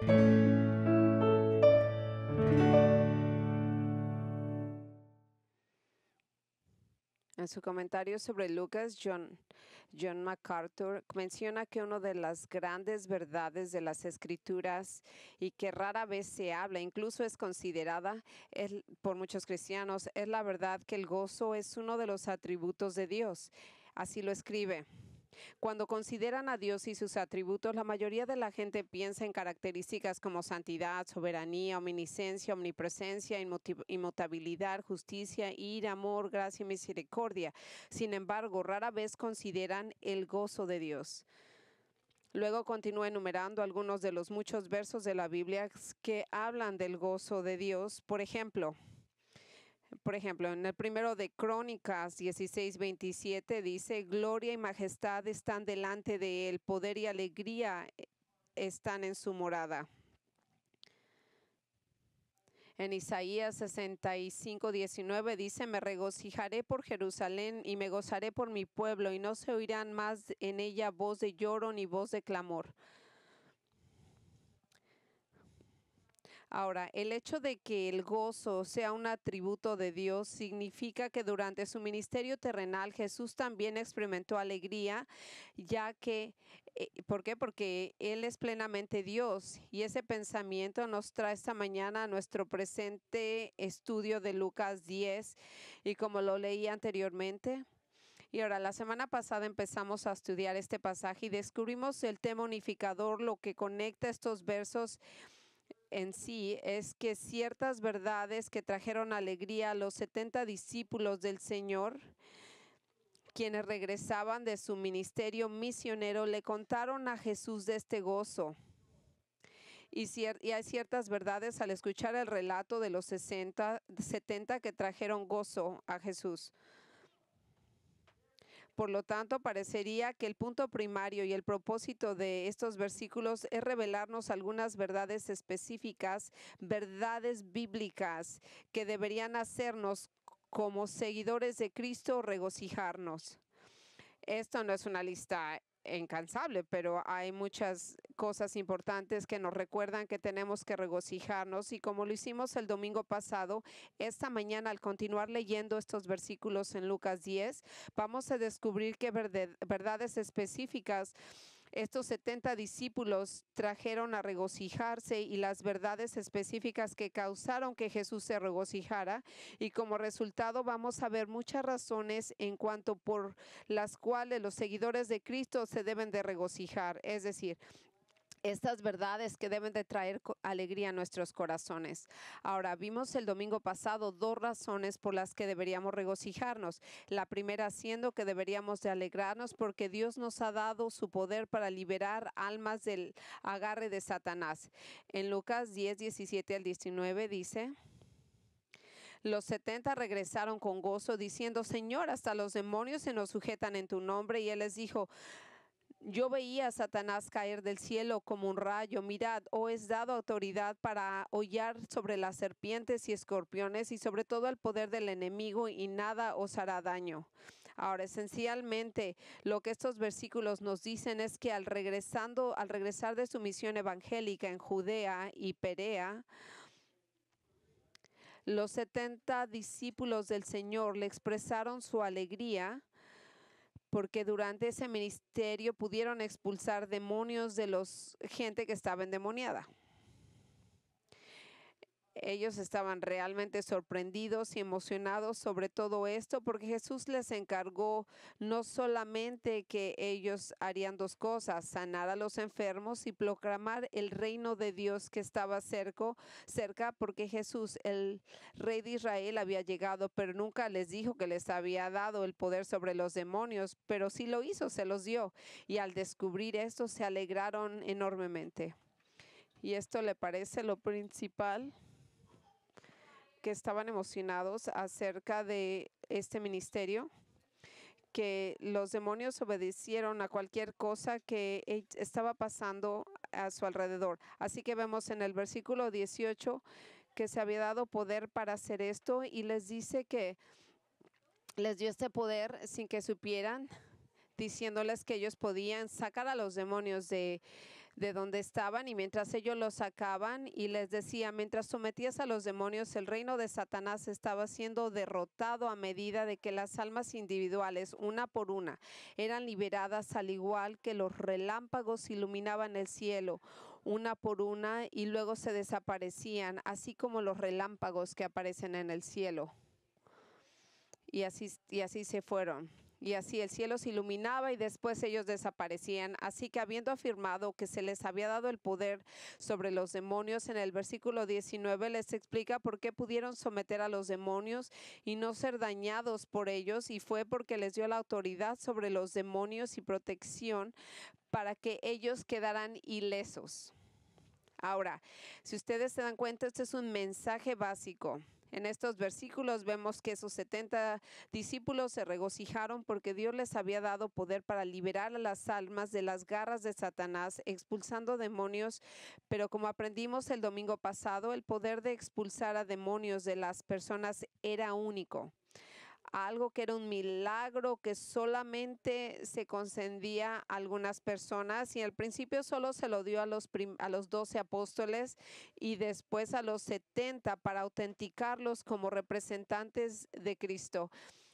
En su comentario sobre Lucas, John MacArthur menciona que una de las grandes verdades de las Escrituras y que rara vez se habla, incluso es considerada por muchos cristianos, es la verdad que el gozo es uno de los atributos de Dios. Así lo escribe. Cuando consideran a Dios y sus atributos, la mayoría de la gente piensa en características como santidad, soberanía, omnisciencia, omnipresencia, inmutabilidad, justicia, ira, amor, gracia y misericordia. Sin embargo, rara vez consideran el gozo de Dios. Luego continúa enumerando algunos de los muchos versos de la Biblia que hablan del gozo de Dios. Por ejemplo, en el primero de Crónicas 16:27 dice: gloria y majestad están delante de él, poder y alegría están en su morada. En Isaías 65:19 dice: me regocijaré por Jerusalén y me gozaré por mi pueblo, y no se oirán más en ella voz de lloro ni voz de clamor. Ahora, el hecho de que el gozo sea un atributo de Dios significa que durante su ministerio terrenal Jesús también experimentó alegría, ya que, ¿por qué? Porque Él es plenamente Dios, y ese pensamiento nos trae esta mañana a nuestro presente estudio de Lucas 10, y como lo leí anteriormente. Y ahora, la semana pasada empezamos a estudiar este pasaje y descubrimos el tema unificador, lo que conecta estos versos en sí es que ciertas verdades que trajeron alegría a los 70 discípulos del Señor, quienes regresaban de su ministerio misionero, le contaron a Jesús de este gozo. Y hay ciertas verdades al escuchar el relato de los 70 que trajeron gozo a Jesús. Por lo tanto, parecería que el punto primario y el propósito de estos versículos es revelarnos algunas verdades específicas, verdades bíblicas que deberían hacernos como seguidores de Cristo regocijarnos. Esto no es una lista incansable, pero hay muchas cosas importantes que nos recuerdan que tenemos que regocijarnos, y como lo hicimos el domingo pasado, esta mañana al continuar leyendo estos versículos en Lucas 10, vamos a descubrir que verdades específicas estos 70 discípulos trajeron a regocijarse, y las verdades específicas que causaron que Jesús se regocijara, y como resultado vamos a ver muchas razones en cuanto por las cuales los seguidores de Cristo se deben de regocijar, es decir, estas verdades que deben de traer alegría a nuestros corazones. Ahora, vimos el domingo pasado dos razones por las que deberíamos regocijarnos. La primera siendo que deberíamos de alegrarnos porque Dios nos ha dado su poder para liberar almas del agarre de Satanás. En Lucas 10:17 al 19 dice: los 70 regresaron con gozo diciendo: Señor, hasta los demonios se nos sujetan en tu nombre. Y él les dijo: yo veía a Satanás caer del cielo como un rayo. Mirad, os es dado autoridad para hollar sobre las serpientes y escorpiones y sobre todo el poder del enemigo, y nada os hará daño. Ahora, esencialmente, lo que estos versículos nos dicen es que al regresar de su misión evangélica en Judea y Perea, los 70 discípulos del Señor le expresaron su alegría porque durante ese ministerio pudieron expulsar demonios de los gente que estaba endemoniada. Ellos estaban realmente sorprendidos y emocionados sobre todo esto, porque Jesús les encargó no solamente que ellos harían dos cosas: sanar a los enfermos y proclamar el reino de Dios que estaba cerca, porque Jesús, el rey de Israel, había llegado, pero nunca les dijo que les había dado el poder sobre los demonios, pero sí lo hizo, se los dio, y al descubrir esto se alegraron enormemente. Y esto le parece lo principal, que estaban emocionados acerca de este ministerio, que los demonios obedecieron a cualquier cosa que estaba pasando a su alrededor. Así que vemos en el versículo 18 que se había dado poder para hacer esto, y les dice que les dio este poder sin que supieran, diciéndoles que ellos podían sacar a los demonios de de donde estaban, y mientras ellos los sacaban, y les decía: mientras sometías a los demonios, el reino de Satanás estaba siendo derrotado a medida de que las almas individuales, una por una, eran liberadas, al igual que los relámpagos iluminaban el cielo una por una y luego se desaparecían, así como los relámpagos que aparecen en el cielo. Y así se fueron. Y así el cielo se iluminaba y después ellos desaparecían. Así que, habiendo afirmado que se les había dado el poder sobre los demonios, en el versículo 19 les explica por qué pudieron someter a los demonios y no ser dañados por ellos. Y fue porque les dio la autoridad sobre los demonios y protección para que ellos quedaran ilesos. Ahora, si ustedes se dan cuenta, este es un mensaje básico. En estos versículos vemos que esos 70 discípulos se regocijaron porque Dios les había dado poder para liberar a las almas de las garras de Satanás, expulsando demonios. Pero como aprendimos el domingo pasado, el poder de expulsar a demonios de las personas era único. Algo que era un milagro que solamente se concedía a algunas personas, y al principio solo se lo dio a los 12 apóstoles y después a los 70 para autenticarlos como representantes de Cristo.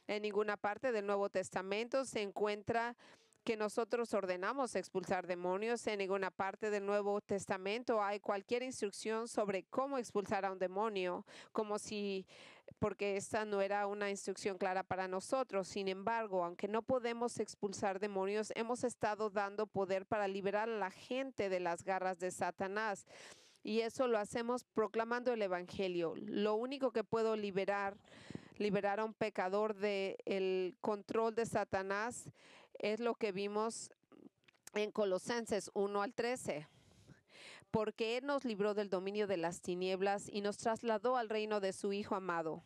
En ninguna parte del Nuevo Testamento se encuentra que nosotros ordenamos expulsar demonios. En ninguna parte del Nuevo Testamento hay cualquier instrucción sobre cómo expulsar a un demonio, porque esta no era una instrucción clara para nosotros. Sin embargo, aunque no podemos expulsar demonios, hemos estado dando poder para liberar a la gente de las garras de Satanás. Y eso lo hacemos proclamando el evangelio. Lo único que puedo liberar a un pecador del control de Satanás es lo que vimos en Colosenses 1 al 13. Porque Él nos libró del dominio de las tinieblas y nos trasladó al reino de su Hijo amado.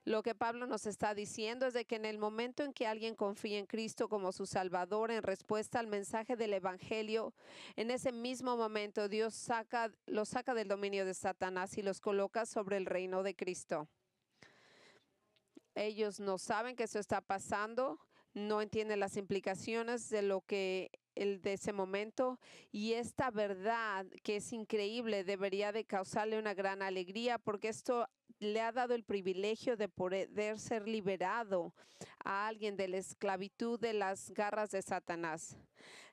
Lo que Pablo nos está diciendo es de que en el momento en que alguien confía en Cristo como su Salvador en respuesta al mensaje del Evangelio, en ese mismo momento Dios los saca del dominio de Satanás y los coloca sobre el reino de Cristo. Ellos no saben que eso está pasando, no entienden las implicaciones de ese momento, y esta verdad, que es increíble, debería de causarle una gran alegría, porque esto le ha dado el privilegio de poder ser liberado a alguien de la esclavitud de las garras de Satanás.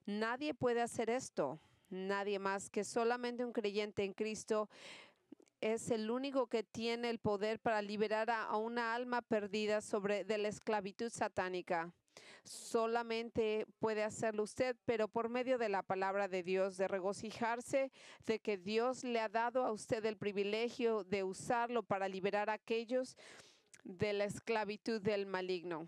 Nadie puede hacer esto, nadie más que solamente un creyente en Cristo es el único que tiene el poder para liberar a una alma perdida de la esclavitud satánica. Solamente puede hacerlo usted, pero por medio de la palabra de Dios, de regocijarse de que Dios le ha dado a usted el privilegio de usarlo para liberar a aquellos de la esclavitud del maligno.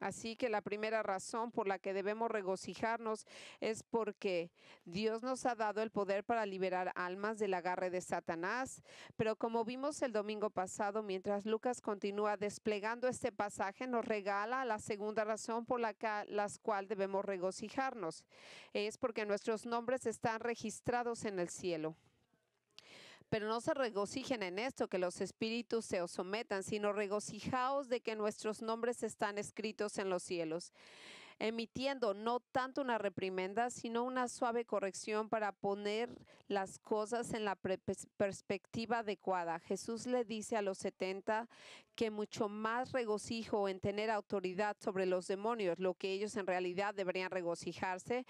Así que la primera razón por la que debemos regocijarnos es porque Dios nos ha dado el poder para liberar almas del agarre de Satanás. Pero como vimos el domingo pasado, mientras Lucas continúa desplegando este pasaje, nos regala la segunda razón por la cual debemos regocijarnos. Es porque nuestros nombres están registrados en el cielo. Pero no se regocijen en esto, que los espíritus se os sometan, sino regocijaos de que nuestros nombres están escritos en los cielos, emitiendo no tanto una reprimenda, sino una suave corrección para poner las cosas en la perspectiva adecuada. Jesús le dice a los 70 que mucho más regocijo en tener autoridad sobre los demonios, lo que ellos en realidad deberían regocijarse,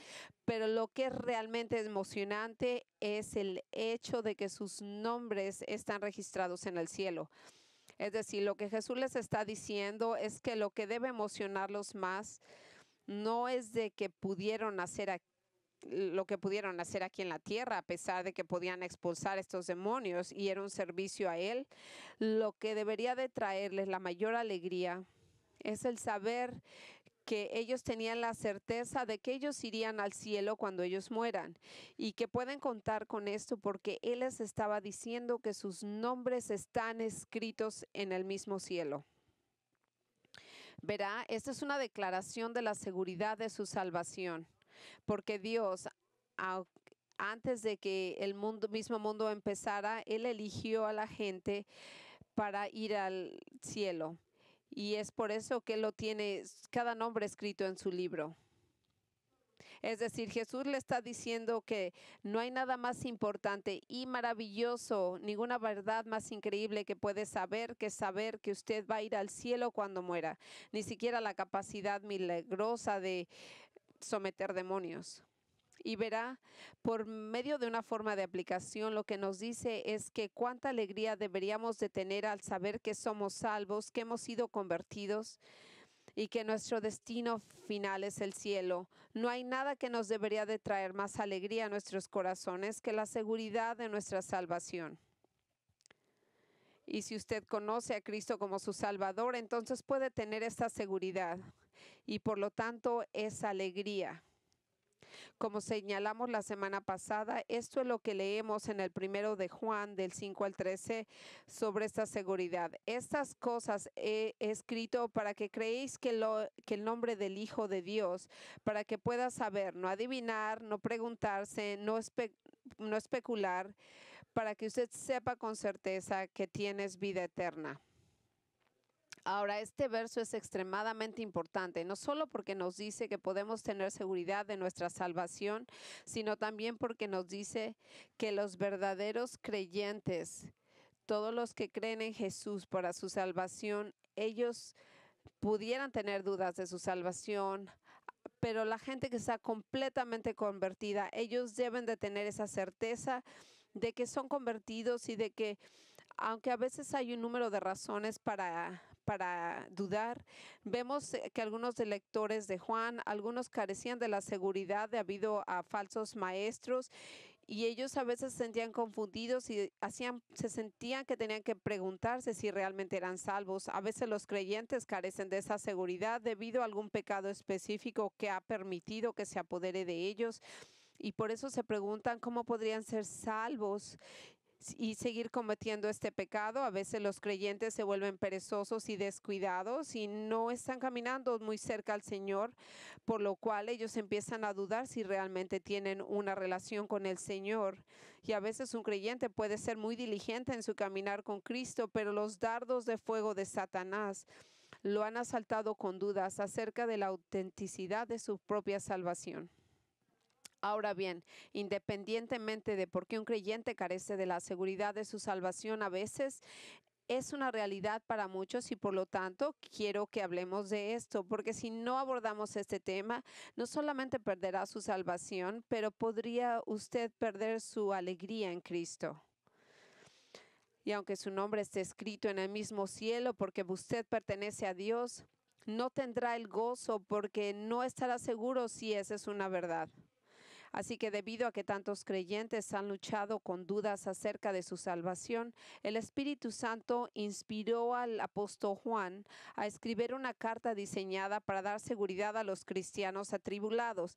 pero lo que es realmente emocionante es el hecho de que sus nombres están registrados en el cielo. Es decir, lo que Jesús les está diciendo es que lo que debe emocionarlos más no es de que pudieron hacer lo que pudieron hacer aquí en la tierra, a pesar de que podían expulsar estos demonios y era un servicio a Él. Lo que debería de traerles la mayor alegría es el saber que ellos tenían la certeza de que ellos irían al cielo cuando ellos mueran, y que pueden contar con esto porque Él les estaba diciendo que sus nombres están escritos en el mismo cielo. Verá, esta es una declaración de la seguridad de su salvación, porque Dios, antes de que el mismo mundo empezara, Él eligió a la gente para ir al cielo. Y es por eso que Él lo tiene cada nombre escrito en su libro. Es decir, Jesús le está diciendo que no hay nada más importante y maravilloso, ninguna verdad más increíble que puede saber que usted va a ir al cielo cuando muera, ni siquiera la capacidad milagrosa de someter demonios. Y verá, por medio de una forma de aplicación, lo que nos dice es que cuánta alegría deberíamos de tener al saber que somos salvos, que hemos sido convertidos y que nuestro destino final es el cielo. No hay nada que nos debería de traer más alegría a nuestros corazones que la seguridad de nuestra salvación. Y si usted conoce a Cristo como su Salvador, entonces puede tener esta seguridad y por lo tanto esa alegría. Como señalamos la semana pasada, esto es lo que leemos en el 1 de Juan del 5 al 13 sobre esta seguridad. Estas cosas he escrito para que creéis que el nombre del Hijo de Dios, para que pueda saber, no adivinar, no preguntarse, no especular, para que usted sepa con certeza que tienes vida eterna. Ahora, este verso es extremadamente importante, no solo porque nos dice que podemos tener seguridad de nuestra salvación, sino también porque nos dice que los verdaderos creyentes, todos los que creen en Jesús para su salvación, ellos pudieran tener dudas de su salvación, pero la gente que está completamente convertida, ellos deben de tener esa certeza de que son convertidos y de que aunque a veces hay un número de razones para dudar, vemos que algunos de lectores de Juan, algunos carecían de la seguridad debido a falsos maestros y ellos a veces se sentían confundidos y se sentían que tenían que preguntarse si realmente eran salvos. A veces los creyentes carecen de esa seguridad debido a algún pecado específico que ha permitido que se apodere de ellos y por eso se preguntan cómo podrían ser salvos y seguir cometiendo este pecado. A veces los creyentes se vuelven perezosos y descuidados y no están caminando muy cerca al Señor, por lo cual ellos empiezan a dudar si realmente tienen una relación con el Señor. Y a veces un creyente puede ser muy diligente en su caminar con Cristo, pero los dardos de fuego de Satanás lo han asaltado con dudas acerca de la autenticidad de su propia salvación. Ahora bien, independientemente de por qué un creyente carece de la seguridad de su salvación, a veces es una realidad para muchos y por lo tanto quiero que hablemos de esto, porque si no abordamos este tema, no solamente perderá su salvación, pero podría usted perder su alegría en Cristo. Y aunque su nombre esté escrito en el mismo cielo, porque usted pertenece a Dios, no tendrá el gozo porque no estará seguro si esa es una verdad. Así que debido a que tantos creyentes han luchado con dudas acerca de su salvación, el Espíritu Santo inspiró al apóstol Juan a escribir una carta diseñada para dar seguridad a los cristianos atribulados.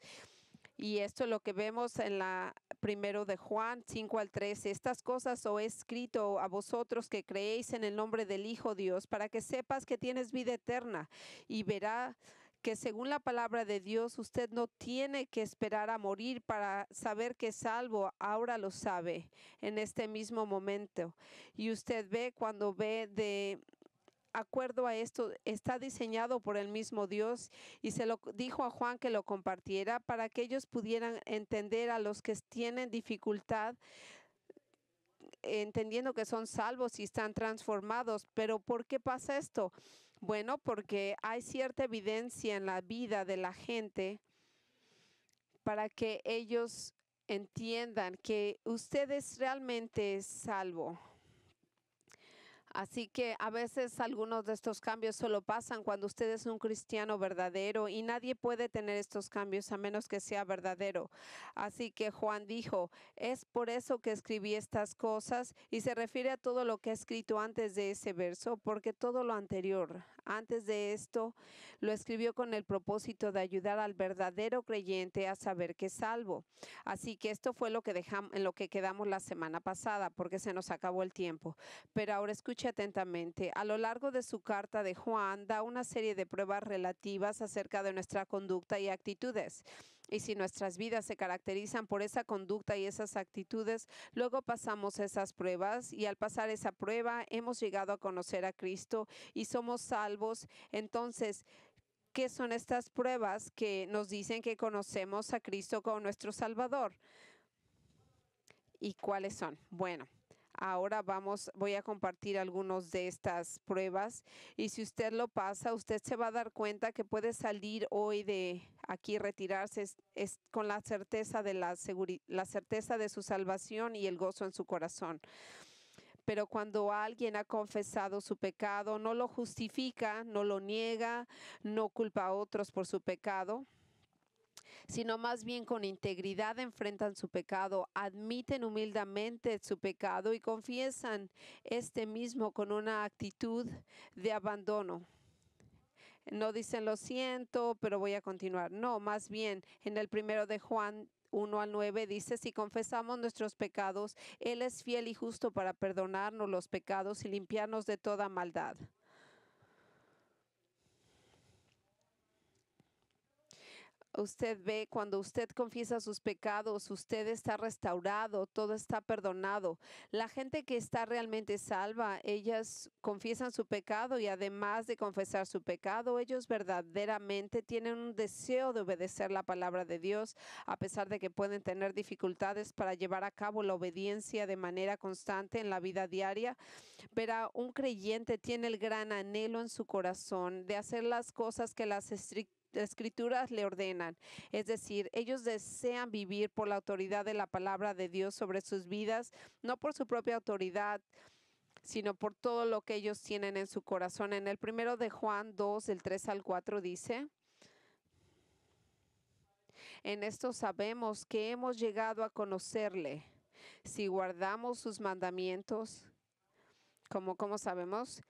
Y esto es lo que vemos en la 1 de Juan 5 al 13. Estas cosas os he escrito a vosotros que creéis en el nombre del Hijo Dios, para que sepas que tienes vida eterna y verá que según la palabra de Dios, usted no tiene que esperar a morir para saber que es salvo. Ahora lo sabe en este mismo momento. Y usted ve cuando ve de acuerdo a esto, está diseñado por el mismo Dios y se lo dijo a Juan que lo compartiera para que ellos pudieran entender a los que tienen dificultad, entendiendo que son salvos y están transformados. Pero ¿por qué pasa esto? Bueno, porque hay cierta evidencia en la vida de la gente para que ellos entiendan que usted es realmente salvo. Así que a veces algunos de estos cambios solo pasan cuando usted es un cristiano verdadero y nadie puede tener estos cambios a menos que sea verdadero. Así que Juan dijo, es por eso que escribí estas cosas y se refiere a todo lo que ha escrito antes de ese verso, porque todo lo anterior, antes de esto, lo escribió con el propósito de ayudar al verdadero creyente a saber que es salvo. Así que esto fue en lo que quedamos la semana pasada, porque se nos acabó el tiempo. Pero ahora escuche atentamente. A lo largo de su carta de Juan da una serie de pruebas relativas acerca de nuestra conducta y actitudes. Y si nuestras vidas se caracterizan por esa conducta y esas actitudes, luego pasamos esas pruebas y al pasar esa prueba hemos llegado a conocer a Cristo y somos salvos. Entonces, ¿Qué son estas pruebas que nos dicen que conocemos a Cristo como nuestro Salvador? ¿Y cuáles son? Bueno, ahora voy a compartir algunos de estas pruebas y si usted lo pasa, usted se va a dar cuenta que puede salir hoy de aquí, retirarse con la certeza de la certeza de su salvación y el gozo en su corazón. Pero cuando alguien ha confesado su pecado, no lo justifica, no lo niega, no culpa a otros por su pecado, sino más bien con integridad enfrentan su pecado, admiten humildemente su pecado y confiesan este mismo con una actitud de abandono. No dicen lo siento, pero voy a continuar. No, más bien en el 1 Juan 1 al 9 dice, si confesamos nuestros pecados, Él es fiel y justo para perdonarnos los pecados y limpiarnos de toda maldad. Usted ve, cuando usted confiesa sus pecados, usted está restaurado, todo está perdonado. La gente que está realmente salva, ellas confiesan su pecado y además de confesar su pecado, ellos verdaderamente tienen un deseo de obedecer la palabra de Dios, a pesar de que pueden tener dificultades para llevar a cabo la obediencia de manera constante en la vida diaria. Pero un creyente tiene el gran anhelo en su corazón de hacer las cosas que las escrituras le ordenan, es decir, ellos desean vivir por la autoridad de la palabra de Dios sobre sus vidas, no por su propia autoridad, sino por todo lo que ellos tienen en su corazón. En el 1 Juan 2, del 3 al 4 dice, en esto sabemos que hemos llegado a conocerle, si guardamos sus mandamientos. ¿Cómo sabemos?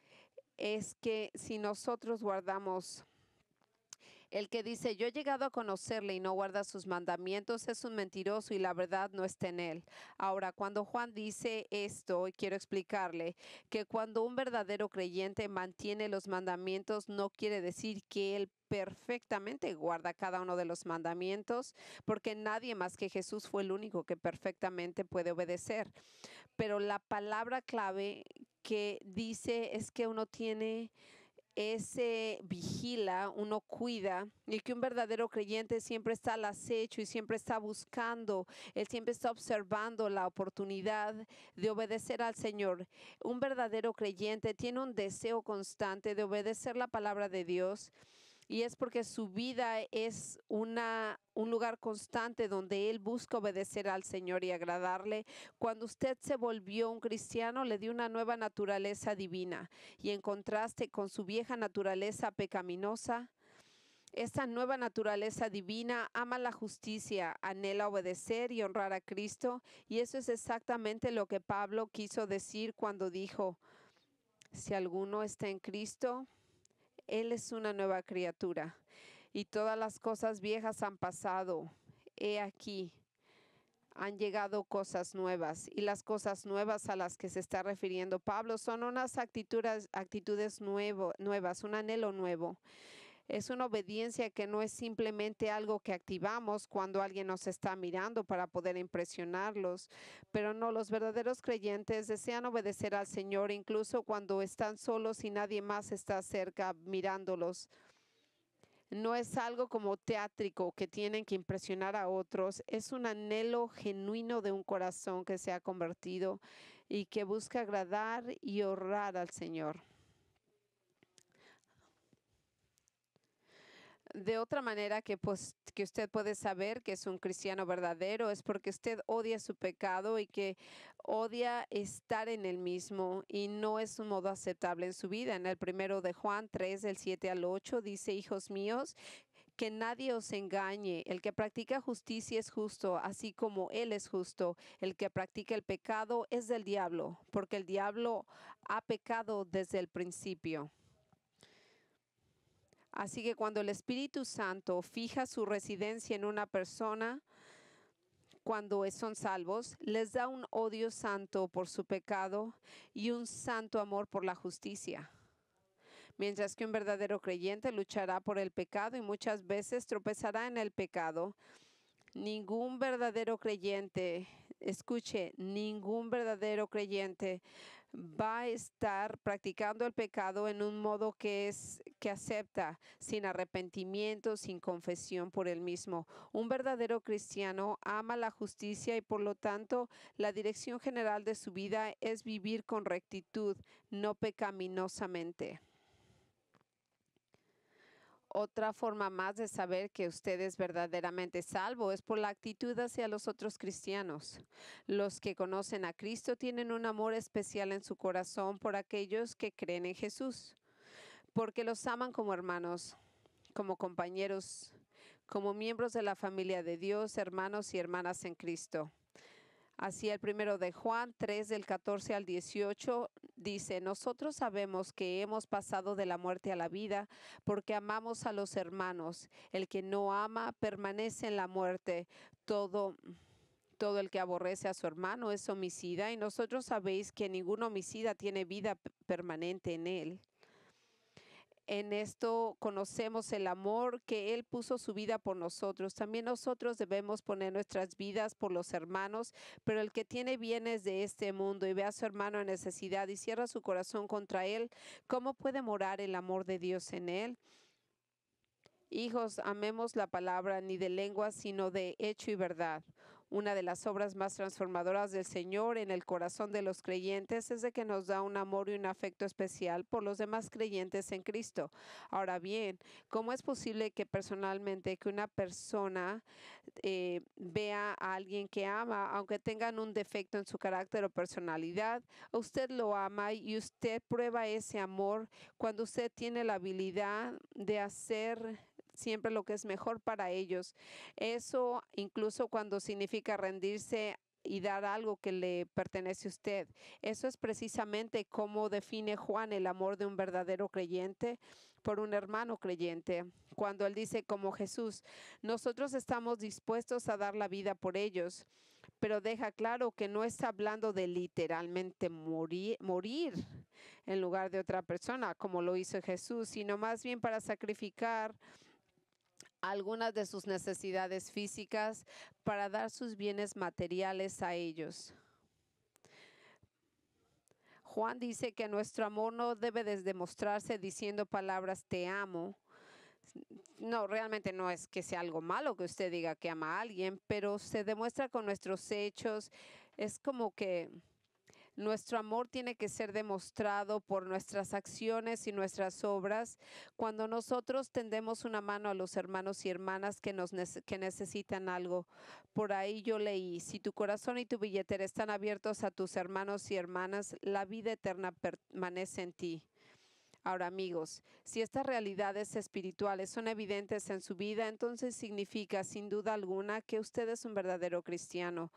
Es que si nosotros guardamos. El que dice, yo he llegado a conocerle y no guarda sus mandamientos es un mentiroso y la verdad no está en él. Ahora, cuando Juan dice esto, quiero explicarle que cuando un verdadero creyente mantiene los mandamientos, no quiere decir que él perfectamente guarda cada uno de los mandamientos, porque nadie más que Jesús fue el único que perfectamente puede obedecer. Pero la palabra clave que dice es que uno tiene ese vigila, uno cuida, y que un verdadero creyente siempre está al acecho y siempre está buscando, él siempre está observando la oportunidad de obedecer al Señor. Un verdadero creyente tiene un deseo constante de obedecer la palabra de Dios. Y es porque su vida es un lugar constante donde él busca obedecer al Señor y agradarle. Cuando usted se volvió un cristiano, le dio una nueva naturaleza divina. Y en contraste con su vieja naturaleza pecaminosa, esta nueva naturaleza divina ama la justicia, anhela obedecer y honrar a Cristo. Y eso es exactamente lo que Pablo quiso decir cuando dijo, si alguno está en Cristo, Él es una nueva criatura y todas las cosas viejas han pasado. He aquí, han llegado cosas nuevas, y las cosas nuevas a las que se está refiriendo Pablo son unas actitudes nuevas, un anhelo nuevo. Es una obediencia que no es simplemente algo que activamos cuando alguien nos está mirando para poder impresionarlos, pero no, los verdaderos creyentes desean obedecer al Señor incluso cuando están solos y nadie más está cerca mirándolos. No es algo como teátrico que tienen que impresionar a otros, es un anhelo genuino de un corazón que se ha convertido y que busca agradar y honrar al Señor. De otra manera que usted puede saber que es un cristiano verdadero es porque usted odia su pecado y que odia estar en el mismo y no es un modo aceptable en su vida. En el 1 Juan 3, del 7 al 8 dice, hijos míos, que nadie os engañe. El que practica justicia es justo, así como Él es justo. El que practica el pecado es del diablo, porque el diablo ha pecado desde el principio. Así que cuando el Espíritu Santo fija su residencia en una persona, cuando son salvos, les da un odio santo por su pecado y un santo amor por la justicia. Mientras que un verdadero creyente luchará por el pecado y muchas veces tropezará en el pecado. Ningún verdadero creyente, escuche, ningún verdadero creyente va a estar practicando el pecado en un modo que acepta, sin arrepentimiento, sin confesión por él mismo. Un verdadero cristiano ama la justicia y por lo tanto la dirección general de su vida es vivir con rectitud, no pecaminosamente. Otra forma más de saber que usted es verdaderamente salvo es por la actitud hacia los otros cristianos. Los que conocen a Cristo tienen un amor especial en su corazón por aquellos que creen en Jesús, porque los aman como hermanos, como compañeros, como miembros de la familia de Dios, hermanos y hermanas en Cristo. Así el 1 de Juan 3 del 14 al 18 dice: nosotros sabemos que hemos pasado de la muerte a la vida porque amamos a los hermanos. El que no ama permanece en la muerte. Todo el que aborrece a su hermano es homicida, y nosotros sabéis que ningún homicida tiene vida permanente en él. En esto conocemos el amor, que Él puso su vida por nosotros. También nosotros debemos poner nuestras vidas por los hermanos, pero el que tiene bienes de este mundo y ve a su hermano en necesidad y cierra su corazón contra él, ¿cómo puede morar el amor de Dios en él? Hijos, amemos la palabra ni de lengua, sino de hecho y verdad. Una de las obras más transformadoras del Señor en el corazón de los creyentes es de que nos da un amor y un afecto especial por los demás creyentes en Cristo. Ahora bien, ¿cómo es posible que personalmente que una persona vea a alguien que ama, aunque tengan un defecto en su carácter o personalidad? Usted lo ama y usted prueba ese amor cuando usted tiene la habilidad de hacer siempre lo que es mejor para ellos. Eso incluso cuando significa rendirse y dar algo que le pertenece a usted. Eso es precisamente cómo define Juan el amor de un verdadero creyente por un hermano creyente. Cuando él dice, como Jesús, nosotros estamos dispuestos a dar la vida por ellos, pero deja claro que no está hablando de literalmente morir en lugar de otra persona, como lo hizo Jesús, sino más bien para sacrificar algunas de sus necesidades físicas para dar sus bienes materiales a ellos. Juan dice que nuestro amor no debe demostrarse diciendo palabras te amo. No, realmente no es que sea algo malo que usted diga que ama a alguien, pero se demuestra con nuestros hechos. Es como que nuestro amor tiene que ser demostrado por nuestras acciones y nuestras obras. Cuando nosotros tendemos una mano a los hermanos y hermanas que necesitan algo. Por ahí yo leí, si tu corazón y tu billetera están abiertos a tus hermanos y hermanas, la vida eterna permanece en ti. Ahora, amigos, si estas realidades espirituales son evidentes en su vida, entonces significa sin duda alguna que usted es un verdadero cristiano.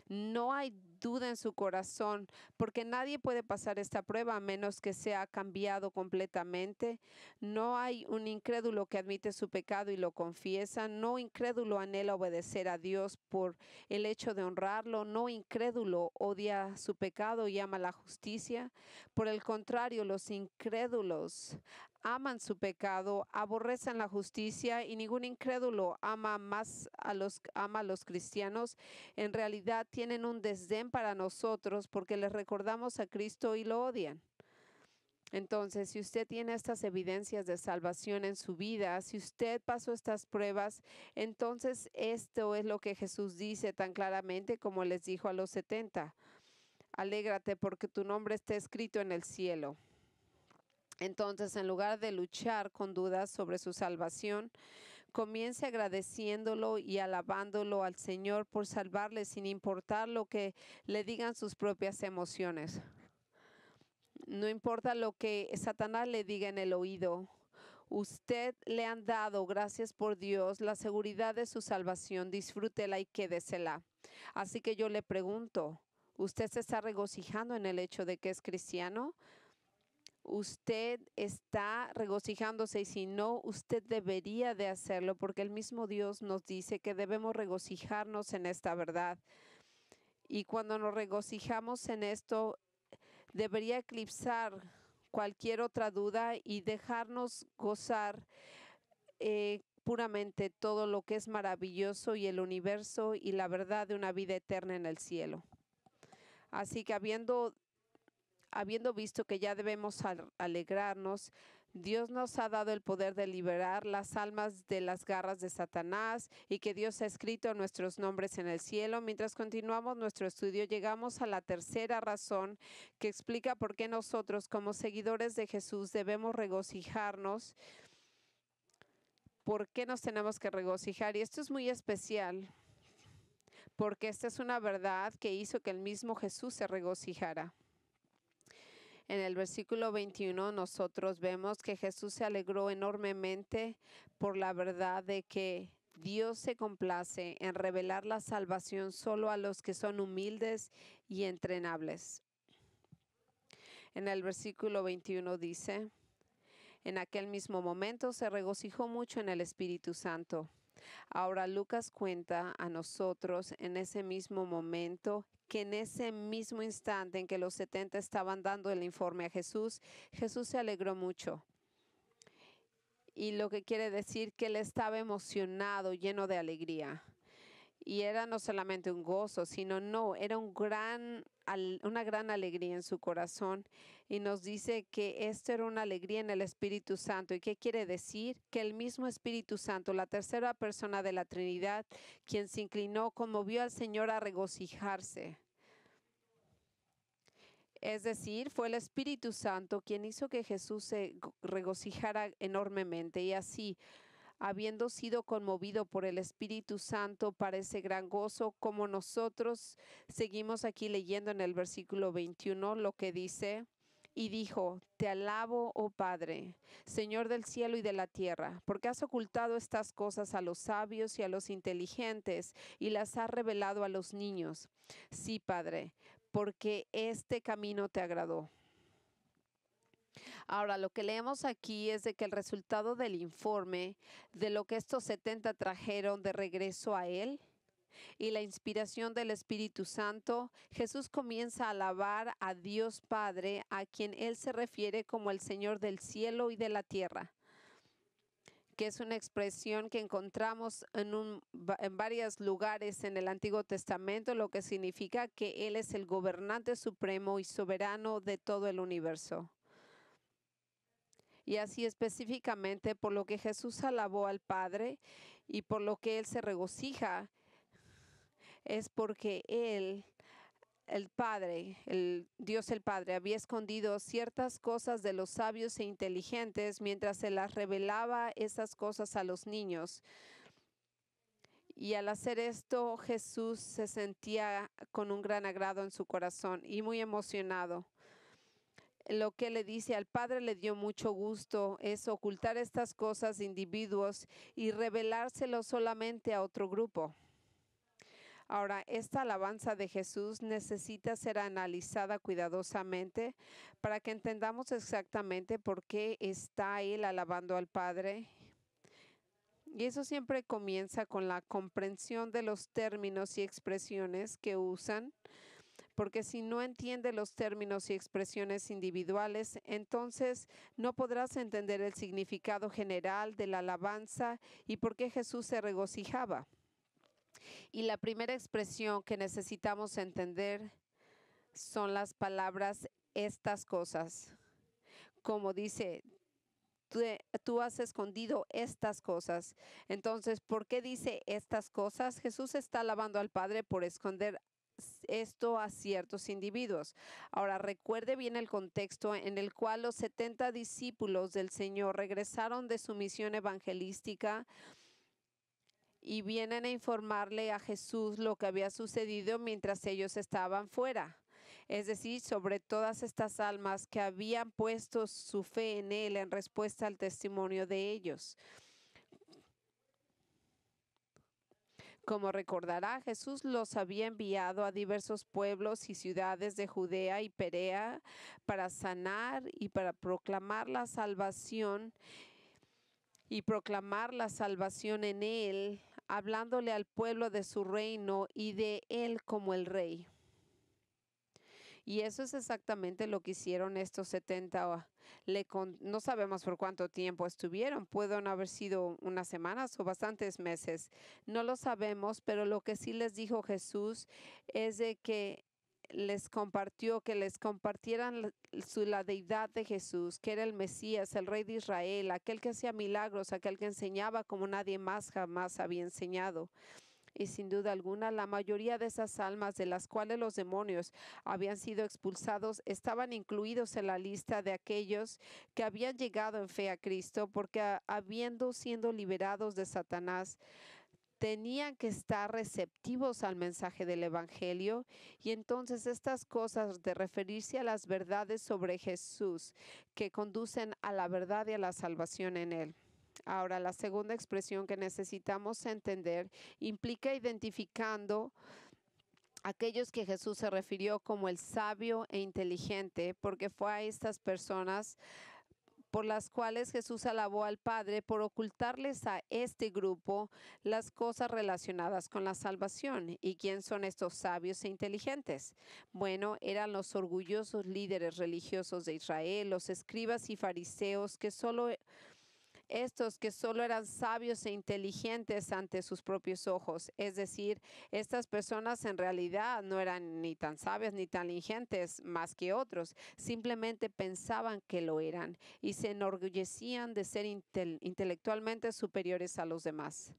No hay duda en su corazón, porque nadie puede pasar esta prueba a menos que sea cambiado completamente. No hay un incrédulo que admite su pecado y lo confiesa. No incrédulo anhela obedecer a Dios por el hecho de honrarlo. No incrédulo odia su pecado y ama la justicia. Por el contrario, los incrédulos aman su pecado, aborrecen la justicia, y ningún incrédulo ama a los cristianos. En realidad tienen un desdén para nosotros porque les recordamos a Cristo y lo odian. Entonces, si usted tiene estas evidencias de salvación en su vida, si usted pasó estas pruebas, entonces esto es lo que Jesús dice tan claramente como les dijo a los 70. Alégrate porque tu nombre está escrito en el cielo. Entonces, en lugar de luchar con dudas sobre su salvación, comience agradeciéndolo y alabándolo al Señor por salvarle sin importar lo que le digan sus propias emociones. No importa lo que Satanás le diga en el oído. Usted le han dado, gracias por Dios, la seguridad de su salvación. Disfrútela y quédesela. Así que yo le pregunto, ¿usted se está regocijando en el hecho de que es cristiano? Usted está regocijándose, y si no, usted debería de hacerlo, porque el mismo Dios nos dice que debemos regocijarnos en esta verdad. Y cuando nos regocijamos en esto, debería eclipsar cualquier otra duda y dejarnos gozar puramente todo lo que es maravilloso y el universo y la verdad de una vida eterna en el cielo. Así que habiendo habiendo visto que ya debemos alegrarnos, Dios nos ha dado el poder de liberar las almas de las garras de Satanás y que Dios ha escrito nuestros nombres en el cielo. Mientras continuamos nuestro estudio, llegamos a la tercera razón que explica por qué nosotros, como seguidores de Jesús, debemos regocijarnos. ¿Por qué nos tenemos que regocijar? Y esto es muy especial, porque esta es una verdad que hizo que el mismo Jesús se regocijara. En el versículo 21 nosotros vemos que Jesús se alegró enormemente por la verdad de que Dios se complace en revelar la salvación solo a los que son humildes y entrenables. En el versículo 21 dice: en aquel mismo momento se regocijó mucho en el Espíritu Santo. Ahora Lucas cuenta a nosotros en ese mismo momento que en ese mismo instante en que los 70 estaban dando el informe a Jesús, Jesús se alegró mucho. Y lo que quiere decir que él estaba emocionado, lleno de alegría. Y era no solamente un gozo, sino era una gran alegría en su corazón. Y nos dice que esto era una alegría en el Espíritu Santo. ¿Y qué quiere decir? Que el mismo Espíritu Santo, la tercera persona de la Trinidad, quien se inclinó, conmovió al Señor a regocijarse. Es decir, fue el Espíritu Santo quien hizo que Jesús se regocijara enormemente. Y así, habiendo sido conmovido por el Espíritu Santo para ese gran gozo, como nosotros seguimos aquí leyendo en el versículo 21 lo que dice: y dijo: te alabo, oh Padre, Señor del cielo y de la tierra, porque has ocultado estas cosas a los sabios y a los inteligentes y las has revelado a los niños. Sí, Padre, porque este camino te agradó. Ahora, lo que leemos aquí es de que el resultado del informe de lo que estos 70 trajeron de regreso a él y la inspiración del Espíritu Santo, Jesús comienza a alabar a Dios Padre, a quien él se refiere como el Señor del cielo y de la tierra, que es una expresión que encontramos en varios lugares en el Antiguo Testamento, lo que significa que él es el gobernante supremo y soberano de todo el universo. Y así específicamente por lo que Jesús alabó al Padre y por lo que él se regocija, es porque él, el Padre, el Dios el Padre, había escondido ciertas cosas de los sabios e inteligentes mientras se las revelaba esas cosas a los niños. Y al hacer esto, Jesús se sentía con un gran agrado en su corazón y muy emocionado. Lo que le dice al Padre le dio mucho gusto es ocultar estas cosas de individuos y revelárselo solamente a otro grupo. Ahora, esta alabanza de Jesús necesita ser analizada cuidadosamente para que entendamos exactamente por qué está él alabando al Padre. Y eso siempre comienza con la comprensión de los términos y expresiones que usan, porque si no entiende los términos y expresiones individuales, entonces no podrás entender el significado general de la alabanza y por qué Jesús se regocijaba. Y la primera expresión que necesitamos entender son las palabras estas cosas. Como dice, tú has escondido estas cosas. Entonces, ¿por qué dice estas cosas? Jesús está alabando al Padre por esconder esto a ciertos individuos. Ahora, recuerde bien el contexto en el cual los 70 discípulos del Señor regresaron de su misión evangelística y vienen a informarle a Jesús lo que había sucedido mientras ellos estaban fuera. Es decir, sobre todas estas almas que habían puesto su fe en él en respuesta al testimonio de ellos. Como recordará, Jesús los había enviado a diversos pueblos y ciudades de Judea y Perea para sanar y para proclamar la salvación en él, hablándole al pueblo de su reino y de él como el rey. Y eso es exactamente lo que hicieron estos 70. No sabemos por cuánto tiempo estuvieron. Pueden haber sido unas semanas o bastantes meses. No lo sabemos, pero lo que sí les dijo Jesús es de que les compartió que les compartieran la deidad de Jesús, que era el Mesías, el Rey de Israel, aquel que hacía milagros, aquel que enseñaba como nadie más jamás había enseñado. Y sin duda alguna, la mayoría de esas almas de las cuales los demonios habían sido expulsados estaban incluidos en la lista de aquellos que habían llegado en fe a Cristo, porque habiendo sido liberados de Satanás, tenían que estar receptivos al mensaje del Evangelio. Y entonces estas cosas de referirse a las verdades sobre Jesús que conducen a la verdad y a la salvación en Él. Ahora, la segunda expresión que necesitamos entender implica identificando aquellos que Jesús se refirió como el sabio e inteligente, porque fue a estas personas por las cuales Jesús alabó al Padre por ocultarles a este grupo las cosas relacionadas con la salvación. ¿Y quién son estos sabios e inteligentes? Bueno, eran los orgullosos líderes religiosos de Israel, los escribas y fariseos que solo eran sabios e inteligentes ante sus propios ojos. Es decir, estas personas en realidad no eran ni tan sabias ni tan inteligentes más que otros. Simplemente pensaban que lo eran y se enorgullecían de ser intelectualmente superiores a los demás.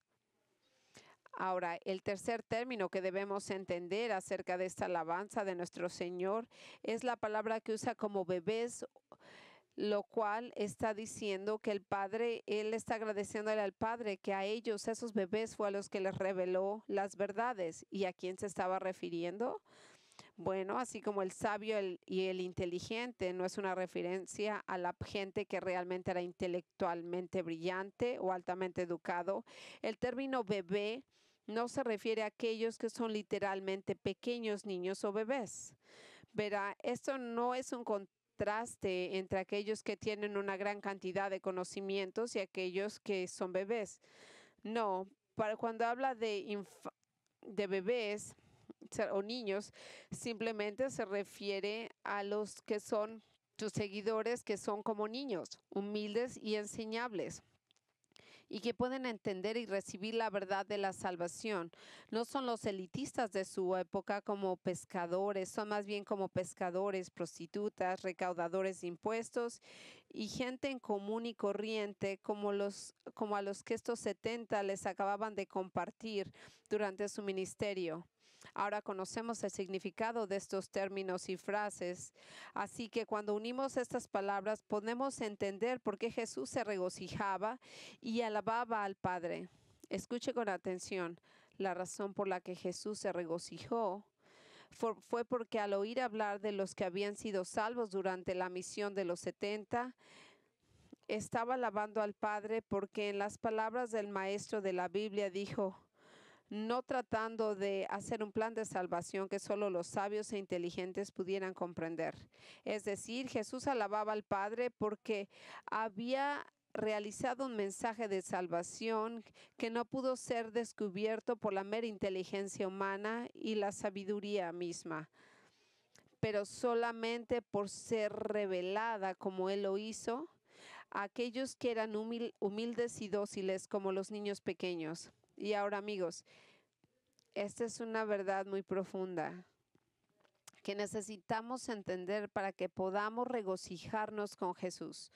Ahora, el tercer término que debemos entender acerca de esta alabanza de nuestro Señor es la palabra que usa como bebés, lo cual está diciendo que el Padre, Él está agradeciéndole al Padre que a ellos, esos bebés, fue a los que les reveló las verdades. ¿Y a quién se estaba refiriendo? Bueno, así como el sabio y el inteligente no es una referencia a la gente que realmente era intelectualmente brillante o altamente educado, el término bebé no se refiere a aquellos que son literalmente pequeños niños o bebés. Verá, esto no es un contraste entre aquellos que tienen una gran cantidad de conocimientos y aquellos que son bebés. No, para cuando habla de bebés o niños, simplemente se refiere a los que son sus seguidores, que son como niños, humildes y enseñables, y que pueden entender y recibir la verdad de la salvación. No son los elitistas de su época como pescadores, son más bien como pescadores, prostitutas, recaudadores de impuestos y gente en común y corriente como a los que estos 70 les acababan de compartir durante su ministerio. Ahora conocemos el significado de estos términos y frases, así que cuando unimos estas palabras podemos entender por qué Jesús se regocijaba y alababa al Padre. Escuche con atención. La razón por la que Jesús se regocijó fue porque al oír hablar de los que habían sido salvos durante la misión de los 70, estaba alabando al Padre porque en las palabras del maestro de la Biblia dijo: no tratando de hacer un plan de salvación que solo los sabios e inteligentes pudieran comprender. Es decir, Jesús alababa al Padre porque había realizado un mensaje de salvación que no pudo ser descubierto por la mera inteligencia humana y la sabiduría misma, pero solamente por ser revelada como Él lo hizo a aquellos que eran humildes y dóciles como los niños pequeños. Y ahora, amigos, esta es una verdad muy profunda que necesitamos entender para que podamos regocijarnos con Jesús.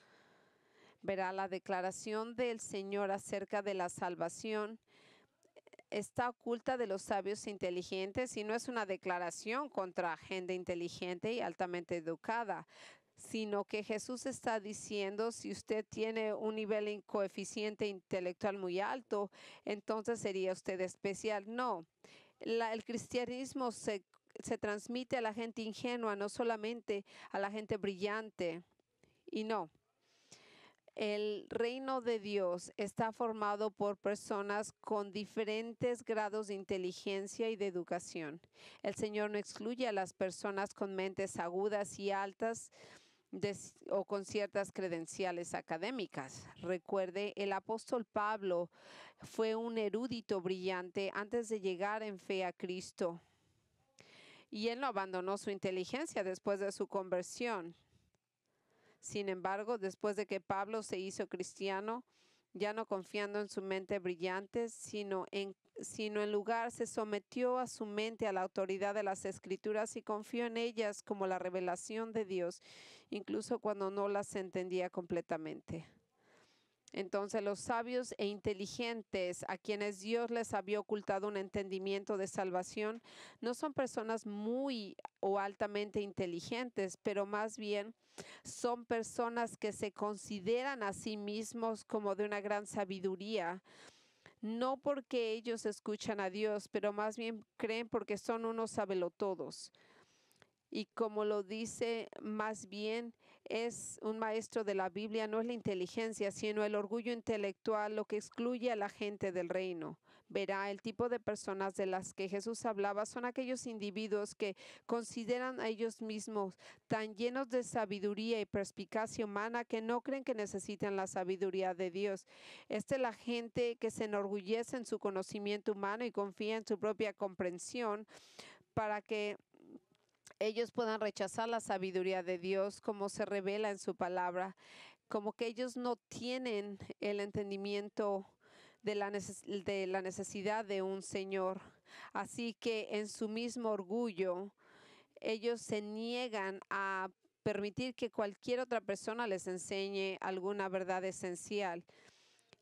Verá, la declaración del Señor acerca de la salvación está oculta de los sabios e inteligentes y no es una declaración contra gente inteligente y altamente educada, sino que Jesús está diciendo: si usted tiene un nivel en coeficiente intelectual muy alto, entonces sería usted especial. No, el cristianismo se transmite a la gente ingenua, no solamente a la gente brillante. Y no, el reino de Dios está formado por personas con diferentes grados de inteligencia y de educación. El Señor no excluye a las personas con mentes agudas y altas o con ciertas credenciales académicas. Recuerde, el apóstol Pablo fue un erudito brillante antes de llegar en fe a Cristo. Y él no abandonó su inteligencia después de su conversión. Sin embargo, después de que Pablo se hizo cristiano, ya no confiando en su mente brillante, sino en lugar se sometió a su mente a la autoridad de las Escrituras y confió en ellas como la revelación de Dios, incluso cuando no las entendía completamente. Entonces los sabios e inteligentes a quienes Dios les había ocultado un entendimiento de salvación no son personas muy o altamente inteligentes, pero más bien son personas que se consideran a sí mismos como de una gran sabiduría, no porque ellos escuchan a Dios, pero más bien creen porque son unos sabelotodos. Y como lo dice, más bien es un maestro de la Biblia, no es la inteligencia, sino el orgullo intelectual lo que excluye a la gente del reino. Verá, el tipo de personas de las que Jesús hablaba son aquellos individuos que consideran a ellos mismos tan llenos de sabiduría y perspicacia humana que no creen que necesiten la sabiduría de Dios. Esta es la gente que se enorgullece en su conocimiento humano y confía en su propia comprensión para que ellos puedan rechazar la sabiduría de Dios como se revela en su palabra, como que ellos no tienen el entendimiento de la necesidad de un Señor. Así que en su mismo orgullo, ellos se niegan a permitir que cualquier otra persona les enseñe alguna verdad esencial.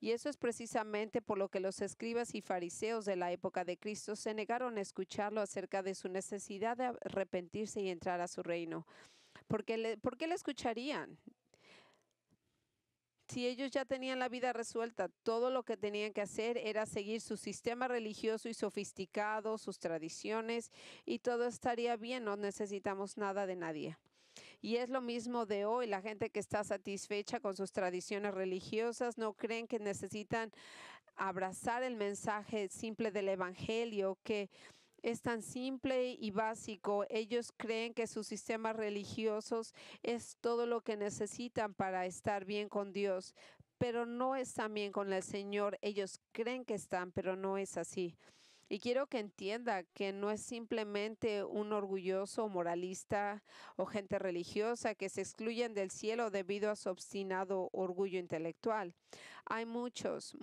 Y eso es precisamente por lo que los escribas y fariseos de la época de Cristo se negaron a escucharlo acerca de su necesidad de arrepentirse y entrar a su reino. ¿Por qué le escucharían? Si ellos ya tenían la vida resuelta, todo lo que tenían que hacer era seguir su sistema religioso y sofisticado, sus tradiciones, y todo estaría bien, no necesitamos nada de nadie. Y es lo mismo de hoy, la gente que está satisfecha con sus tradiciones religiosas no creen que necesitan abrazar el mensaje simple del Evangelio, que es tan simple y básico. Ellos creen que sus sistemas religiosos es todo lo que necesitan para estar bien con Dios, pero no están bien con el Señor. Ellos creen que están, pero no es así. Y quiero que entienda que no es simplemente un orgulloso moralista o gente religiosa que se excluyen del cielo debido a su obstinado orgullo intelectual. Hay muchos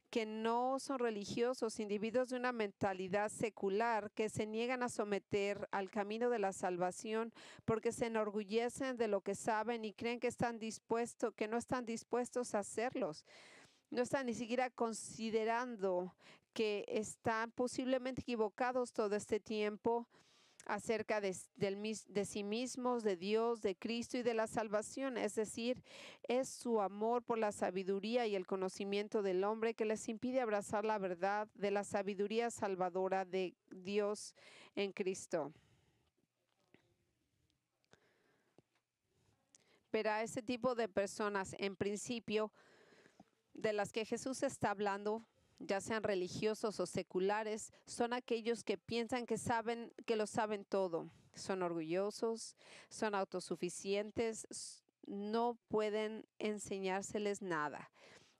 que no son religiosos, individuos de una mentalidad secular que se niegan a someter al camino de la salvación porque se enorgullecen de lo que saben y creen que que no están dispuestos a hacerlos. No están ni siquiera considerando que están posiblemente equivocados todo este tiempo acerca de sí mismos, de Dios, de Cristo y de la salvación. Es decir, es su amor por la sabiduría y el conocimiento del hombre que les impide abrazar la verdad de la sabiduría salvadora de Dios en Cristo. Pero a ese tipo de personas, en principio, de las que Jesús está hablando, ya sean religiosos o seculares, son aquellos que piensan que saben, que lo saben todo. Son orgullosos, son autosuficientes, no pueden enseñárseles nada.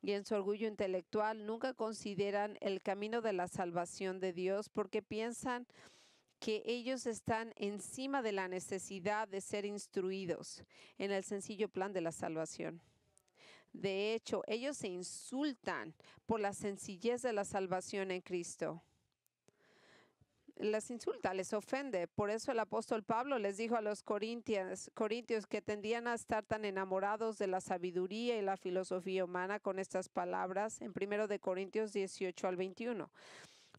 Y en su orgullo intelectual nunca consideran el camino de la salvación de Dios porque piensan que ellos están encima de la necesidad de ser instruidos en el sencillo plan de la salvación. De hecho, ellos se insultan por la sencillez de la salvación en Cristo. Les insulta, les ofende. Por eso el apóstol Pablo les dijo a los corintios que tendían a estar tan enamorados de la sabiduría y la filosofía humana con estas palabras en 1 de Corintios 18 al 21.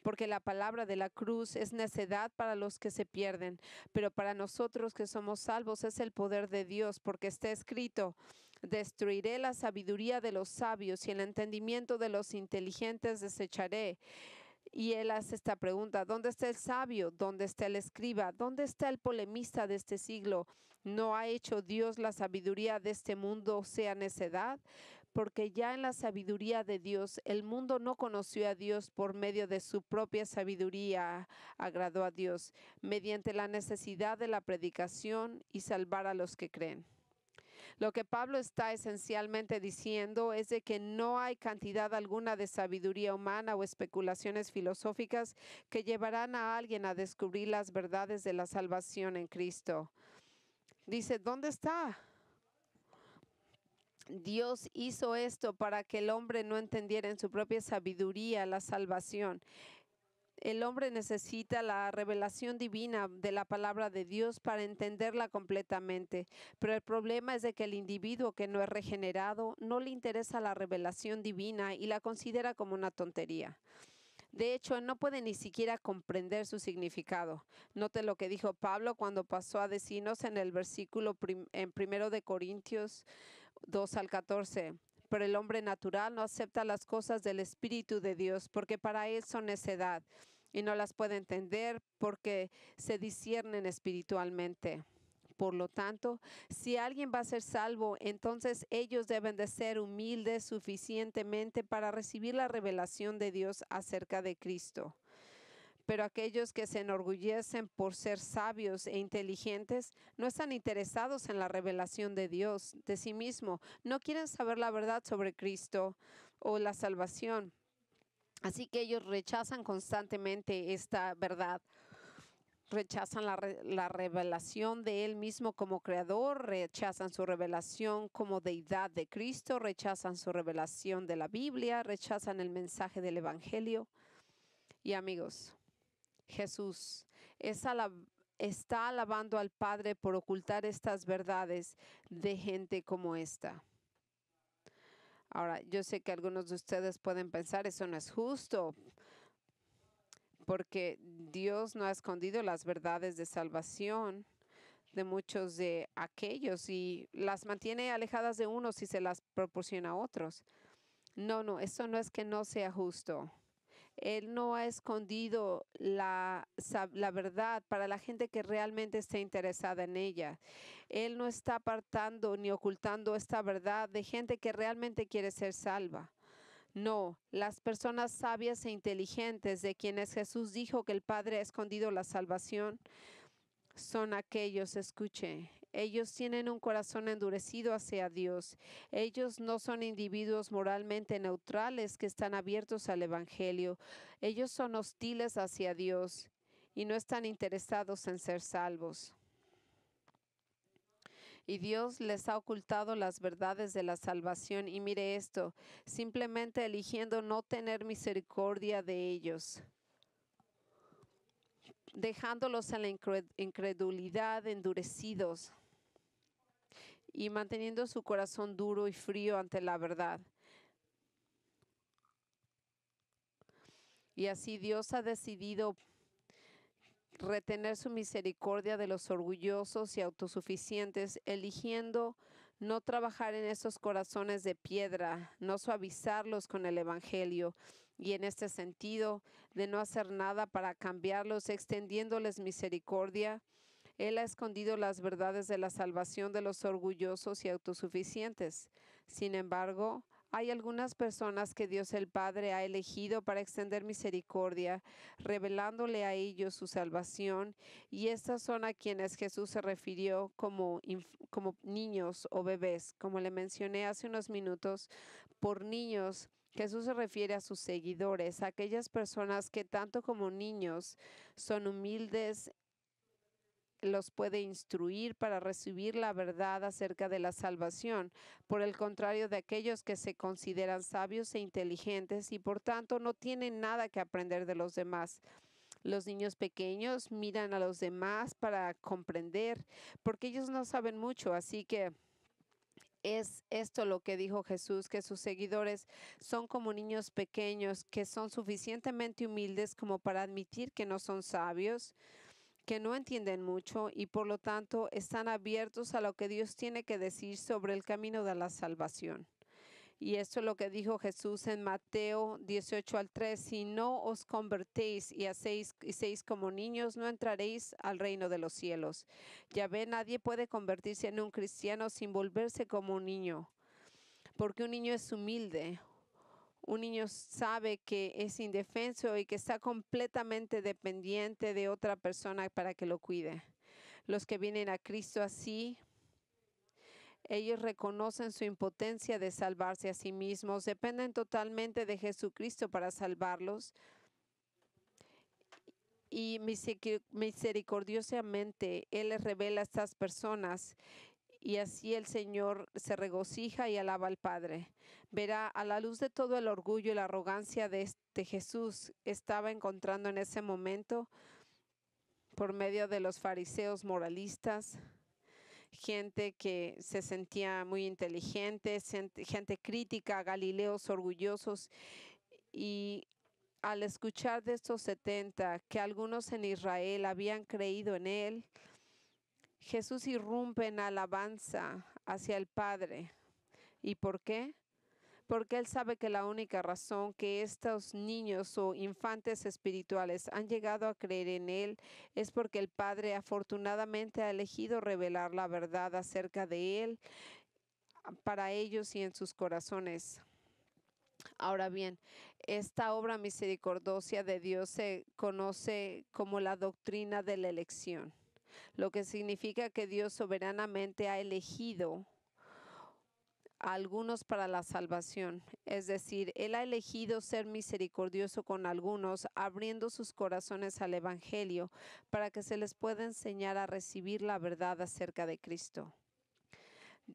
Porque la palabra de la cruz es necedad para los que se pierden, pero para nosotros que somos salvos es el poder de Dios, porque está escrito: destruiré la sabiduría de los sabios y el entendimiento de los inteligentes desecharé. Y él hace esta pregunta: ¿dónde está el sabio? ¿Dónde está el escriba? ¿Dónde está el polemista de este siglo? ¿No ha hecho Dios la sabiduría de este mundo sea necedad? Porque ya en la sabiduría de Dios, el mundo no conoció a Dios por medio de su propia sabiduría, agradó a Dios, mediante la necesidad de la predicación y salvar a los que creen. Lo que Pablo está esencialmente diciendo es de que no hay cantidad alguna de sabiduría humana o especulaciones filosóficas que llevarán a alguien a descubrir las verdades de la salvación en Cristo. Dice, ¿dónde está? Dios hizo esto para que el hombre no entendiera en su propia sabiduría la salvación. El hombre necesita la revelación divina de la palabra de Dios para entenderla completamente. Pero el problema es de que el individuo que no es regenerado no le interesa la revelación divina y la considera como una tontería. De hecho, no puede ni siquiera comprender su significado. Note lo que dijo Pablo cuando pasó a decirnos en el versículo en 1 de Corintios 2 al 14. Pero el hombre natural no acepta las cosas del Espíritu de Dios, porque para él son necedad, y no las puede entender porque se disciernen espiritualmente. Por lo tanto, si alguien va a ser salvo, entonces ellos deben de ser humildes suficientemente para recibir la revelación de Dios acerca de Cristo. Pero aquellos que se enorgullecen por ser sabios e inteligentes no están interesados en la revelación de Dios de sí mismo. No quieren saber la verdad sobre Cristo o la salvación. Así que ellos rechazan constantemente esta verdad. Rechazan la revelación de Él mismo como creador, rechazan su revelación como deidad de Cristo, rechazan su revelación de la Biblia, rechazan el mensaje del Evangelio. Y amigos, Jesús está alabando al Padre por ocultar estas verdades de gente como esta. Ahora, yo sé que algunos de ustedes pueden pensar, eso no es justo, porque Dios no ha escondido las verdades de salvación de muchos de aquellos y las mantiene alejadas de unos y se las proporciona a otros. No, eso no es que no sea justo. Él no ha escondido la verdad para la gente que realmente está interesada en ella. Él no está apartando ni ocultando esta verdad de gente que realmente quiere ser salva. No, las personas sabias e inteligentes de quienes Jesús dijo que el Padre ha escondido la salvación son aquellos, escuche, ellos tienen un corazón endurecido hacia Dios. Ellos no son individuos moralmente neutrales que están abiertos al Evangelio. Ellos son hostiles hacia Dios y no están interesados en ser salvos. Y Dios les ha ocultado las verdades de la salvación. Y mire esto, simplemente eligiendo no tener misericordia de ellos, dejándolos en la incredulidad, endurecidos y manteniendo su corazón duro y frío ante la verdad. Y así Dios ha decidido retener su misericordia de los orgullosos y autosuficientes, eligiendo no trabajar en esos corazones de piedra, no suavizarlos con el Evangelio. Y en este sentido, de no hacer nada para cambiarlos, extendiéndoles misericordia, Él ha escondido las verdades de la salvación de los orgullosos y autosuficientes. Sin embargo, hay algunas personas que Dios el Padre ha elegido para extender misericordia, revelándole a ellos su salvación, y estas son a quienes Jesús se refirió como niños o bebés. Como le mencioné hace unos minutos, por niños Jesús se refiere a sus seguidores, a aquellas personas que tanto como niños son humildes, los puede instruir para recibir la verdad acerca de la salvación, por el contrario de aquellos que se consideran sabios e inteligentes y por tanto no tienen nada que aprender de los demás. Los niños pequeños miran a los demás para comprender, porque ellos no saben mucho, así que es esto lo que dijo Jesús, que sus seguidores son como niños pequeños que son suficientemente humildes como para admitir que no son sabios, que no entienden mucho y por lo tanto están abiertos a lo que Dios tiene que decir sobre el camino de la salvación. Y esto es lo que dijo Jesús en Mateo 18 al 3, si no os convertéis y hacéis como niños, no entraréis al reino de los cielos. Ya ve, nadie puede convertirse en un cristiano sin volverse como un niño, porque un niño es humilde. Un niño sabe que es indefenso y que está completamente dependiente de otra persona para que lo cuide. Los que vienen a Cristo así, ellos reconocen su impotencia de salvarse a sí mismos, dependen totalmente de Jesucristo para salvarlos. Y misericordiosamente Él les revela a estas personas y así el Señor se regocija y alaba al Padre. Verá, a la luz de todo el orgullo y la arrogancia de Jesús, estaba encontrando en ese momento, por medio de los fariseos moralistas, gente que se sentía muy inteligente, gente crítica, galileos orgullosos, y al escuchar de estos 70, que algunos en Israel habían creído en él, Jesús irrumpe en alabanza hacia el Padre. ¿Y por qué? Porque Él sabe que la única razón que estos niños o infantes espirituales han llegado a creer en Él es porque el Padre afortunadamente ha elegido revelar la verdad acerca de Él para ellos y en sus corazones. Ahora bien, esta obra misericordiosa de Dios se conoce como la doctrina de la elección, lo que significa que Dios soberanamente ha elegido a algunos para la salvación. Es decir, Él ha elegido ser misericordioso con algunos, abriendo sus corazones al Evangelio para que se les pueda enseñar a recibir la verdad acerca de Cristo.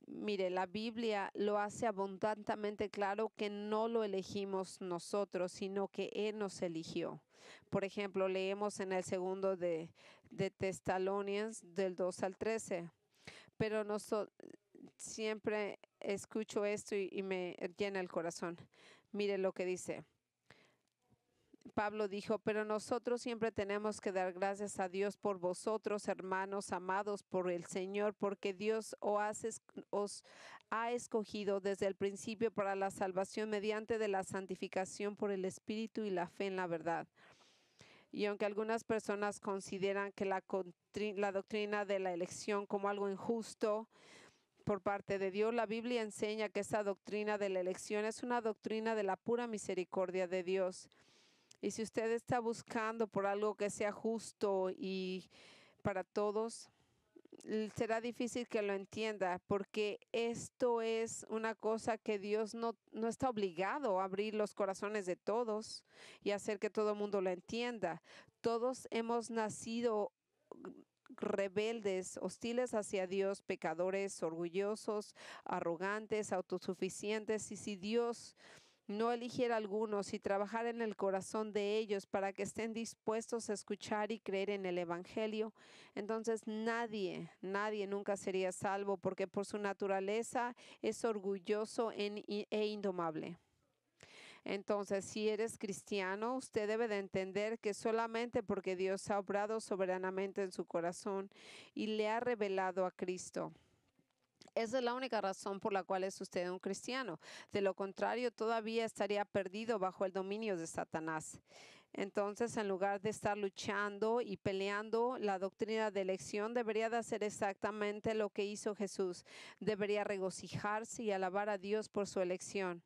Mire, la Biblia lo hace abundantemente claro que no lo elegimos nosotros, sino que Él nos eligió. Por ejemplo, leemos en el segundo de Tesalonicenses del 2 al 13. Pero siempre escucho esto y me llena el corazón. Mire lo que dice. Pablo dijo, pero nosotros siempre tenemos que dar gracias a Dios por vosotros, hermanos amados por el Señor, porque Dios os ha escogido desde el principio para la salvación mediante de la santificación por el Espíritu y la fe en la verdad. Y aunque algunas personas consideran que la doctrina de la elección como algo injusto por parte de Dios, la Biblia enseña que esa doctrina de la elección es una doctrina de la pura misericordia de Dios. Y si usted está buscando por algo que sea justo y para todos, será difícil que lo entienda, porque esto es una cosa que Dios no está obligado a abrir los corazones de todos y hacer que todo el mundo lo entienda. Todos hemos nacido rebeldes, hostiles hacia Dios, pecadores, orgullosos, arrogantes, autosuficientes, y si Dios no eligiera a algunos y trabajar en el corazón de ellos para que estén dispuestos a escuchar y creer en el Evangelio, entonces nadie nunca sería salvo, porque por su naturaleza es orgulloso e indomable. Entonces, si eres cristiano, usted debe de entender que solamente porque Dios ha obrado soberanamente en su corazón y le ha revelado a Cristo, esa es la única razón por la cual es usted un cristiano. De lo contrario, todavía estaría perdido bajo el dominio de Satanás. Entonces, en lugar de estar luchando y peleando, la doctrina de elección debería de hacer exactamente lo que hizo Jesús. Debería regocijarse y alabar a Dios por su elección.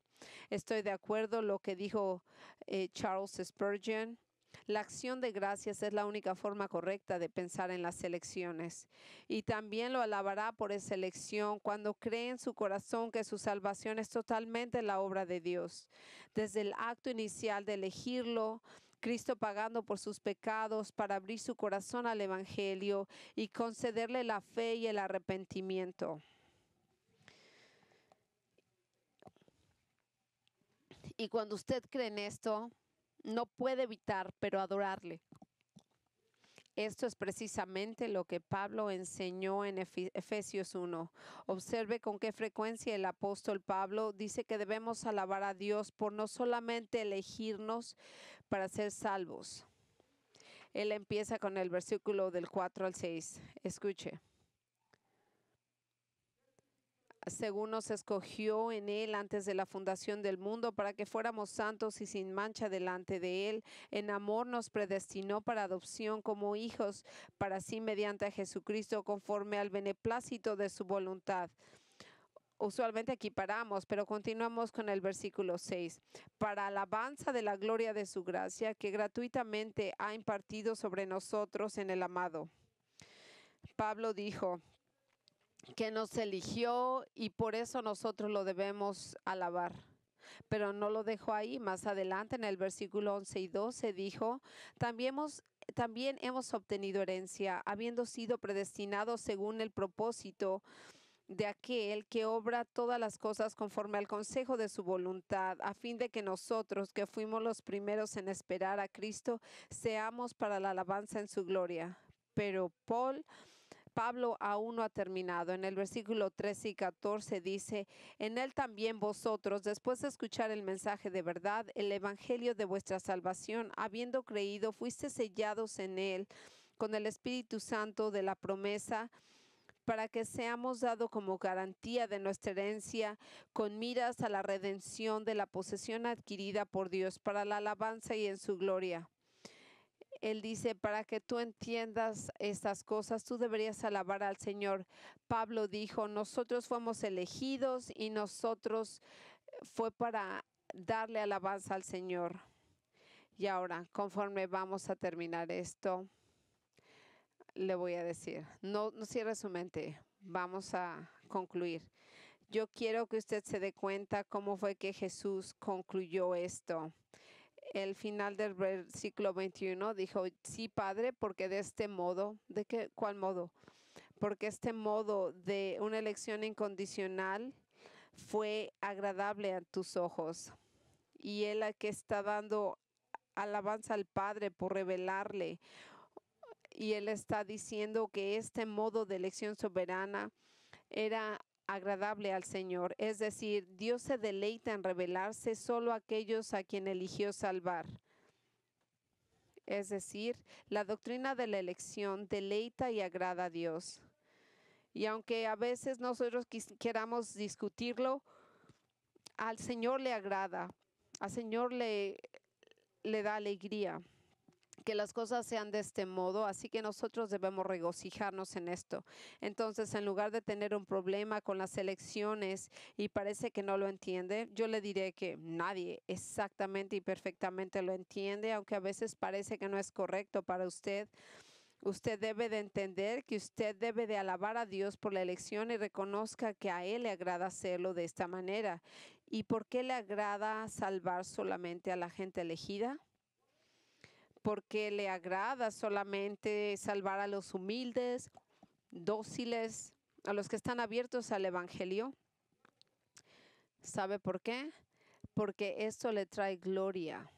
Estoy de acuerdo con lo que dijo Charles Spurgeon. La acción de gracias es la única forma correcta de pensar en las elecciones. Y también lo alabará por esa elección cuando cree en su corazón que su salvación es totalmente la obra de Dios. Desde el acto inicial de elegirlo, Cristo pagando por sus pecados para abrir su corazón al Evangelio y concederle la fe y el arrepentimiento. Y cuando usted cree en esto, no puede evitar pero adorarle. Esto es precisamente lo que Pablo enseñó en Efesios 1. Observe con qué frecuencia el apóstol Pablo dice que debemos alabar a Dios por no solamente elegirnos para ser salvos. Él empieza con el versículo del 4 al 6. Escuche. Según nos escogió en Él antes de la fundación del mundo, para que fuéramos santos y sin mancha delante de Él. En amor nos predestinó para adopción como hijos para sí mediante a Jesucristo, conforme al beneplácito de su voluntad. Usualmente aquí paramos, pero continuamos con el versículo 6. Para alabanza de la gloria de su gracia, que gratuitamente ha impartido sobre nosotros en el amado. Pablo dijo que nos eligió y por eso nosotros lo debemos alabar. Pero no lo dejó ahí. Más adelante en el versículo 11 y 12 dijo, también hemos obtenido herencia, habiendo sido predestinados según el propósito de aquel que obra todas las cosas conforme al consejo de su voluntad, a fin de que nosotros, que fuimos los primeros en esperar a Cristo, seamos para la alabanza en su gloria. Pero Pablo aún no ha terminado. En el versículo 13 y 14 dice: en él también vosotros, después de escuchar el mensaje de verdad, el evangelio de vuestra salvación, habiendo creído, fuiste sellados en él con el Espíritu Santo de la promesa, para que seamos dado como garantía de nuestra herencia, con miras a la redención de la posesión adquirida por Dios para la alabanza y en su gloria. Él dice, para que tú entiendas estas cosas, tú deberías alabar al Señor. Pablo dijo, nosotros fuimos elegidos y nosotros fue para darle alabanza al Señor. Y ahora, conforme vamos a terminar esto, le voy a decir, no cierre su mente, vamos a concluir. Yo quiero que usted se dé cuenta cómo fue que Jesús concluyó esto. El final del versículo 21 dijo, sí, Padre, porque de este modo, ¿cuál modo? Porque este modo de una elección incondicional fue agradable a tus ojos. Y él que está dando alabanza al Padre por revelarle. Y él está diciendo que este modo de elección soberana era agradable al Señor. Es decir, Dios se deleita en revelarse solo a aquellos a quien eligió salvar. Es decir, la doctrina de la elección deleita y agrada a Dios. Y aunque a veces nosotros queramos discutirlo, al Señor le agrada, al Señor le da alegría que las cosas sean de este modo, así que nosotros debemos regocijarnos en esto. Entonces, en lugar de tener un problema con las elecciones y parece que no lo entiende, yo le diré que nadie exactamente y perfectamente lo entiende, aunque a veces parece que no es correcto para usted. Usted debe de entender que usted debe de alabar a Dios por la elección y reconozca que a Él le agrada hacerlo de esta manera. ¿Y por qué le agrada salvar solamente a la gente elegida? Porque le agrada solamente salvar a los humildes, dóciles, a los que están abiertos al Evangelio. ¿Sabe por qué? Porque esto le trae gloria.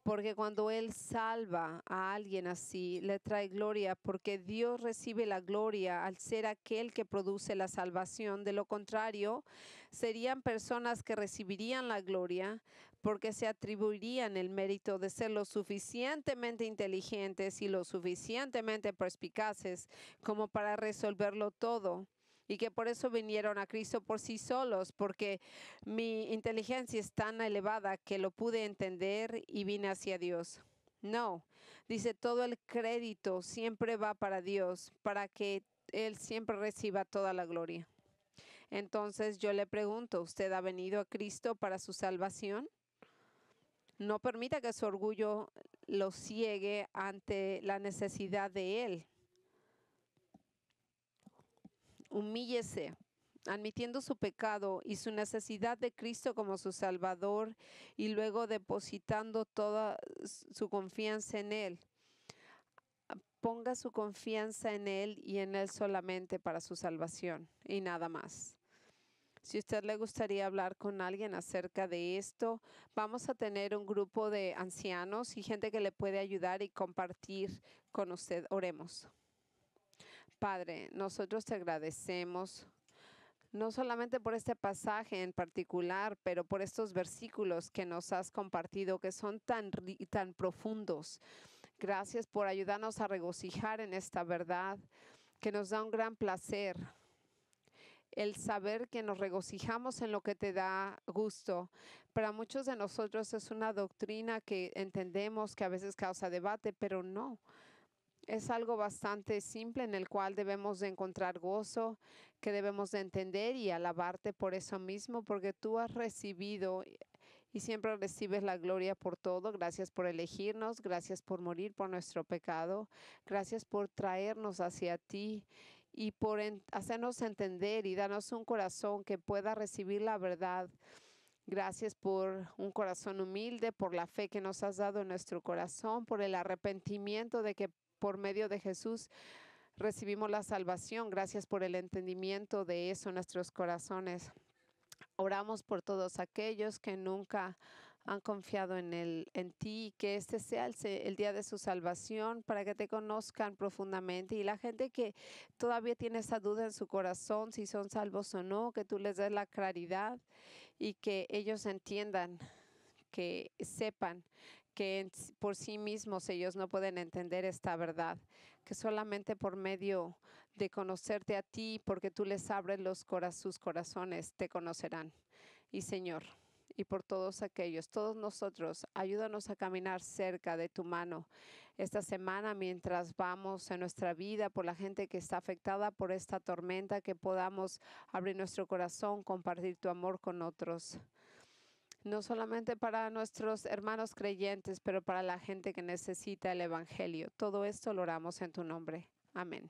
Porque cuando Él salva a alguien así, le trae gloria, porque Dios recibe la gloria al ser aquel que produce la salvación. De lo contrario, serían personas que recibirían la gloria porque se atribuirían el mérito de ser lo suficientemente inteligentes y lo suficientemente perspicaces como para resolverlo todo. Y que por eso vinieron a Cristo por sí solos, porque mi inteligencia es tan elevada que lo pude entender y vine hacia Dios. No, dice, todo el crédito siempre va para Dios, para que Él siempre reciba toda la gloria. Entonces yo le pregunto, ¿usted ha venido a Cristo para su salvación? No permita que su orgullo lo ciegue ante la necesidad de Él. Humíllese, admitiendo su pecado y su necesidad de Cristo como su Salvador, y luego depositando toda su confianza en Él. Ponga su confianza en Él y en Él solamente para su salvación y nada más. Si a usted le gustaría hablar con alguien acerca de esto, vamos a tener un grupo de ancianos y gente que le puede ayudar y compartir con usted. Oremos. Padre, nosotros te agradecemos no solamente por este pasaje en particular, pero por estos versículos que nos has compartido, que son tan profundos. Gracias por ayudarnos a regocijar en esta verdad, que nos da un gran placer el saber que nos regocijamos en lo que te da gusto. Para muchos de nosotros es una doctrina que entendemos que a veces causa debate, pero no. Es algo bastante simple en el cual debemos de encontrar gozo, que debemos de entender y alabarte por eso mismo, porque tú has recibido y siempre recibes la gloria por todo. Gracias por elegirnos, gracias por morir por nuestro pecado, gracias por traernos hacia ti y por hacernos entender y darnos un corazón que pueda recibir la verdad. Gracias por un corazón humilde, por la fe que nos has dado en nuestro corazón, por el arrepentimiento de que por medio de Jesús recibimos la salvación. Gracias por el entendimiento de eso en nuestros corazones. Oramos por todos aquellos que nunca han confiado en ti, que este sea el día de su salvación para que te conozcan profundamente, y la gente que todavía tiene esa duda en su corazón si son salvos o no, que tú les des la claridad y que ellos entiendan, que sepan que por sí mismos ellos no pueden entender esta verdad, que solamente por medio de conocerte a ti, porque tú les abres sus corazones, te conocerán. Y Señor, y por todos aquellos, todos nosotros, ayúdanos a caminar cerca de tu mano esta semana mientras vamos en nuestra vida, por la gente que está afectada por esta tormenta, que podamos abrir nuestro corazón, compartir tu amor con otros. No solamente para nuestros hermanos creyentes, pero para la gente que necesita el evangelio. Todo esto lo oramos en tu nombre. Amén.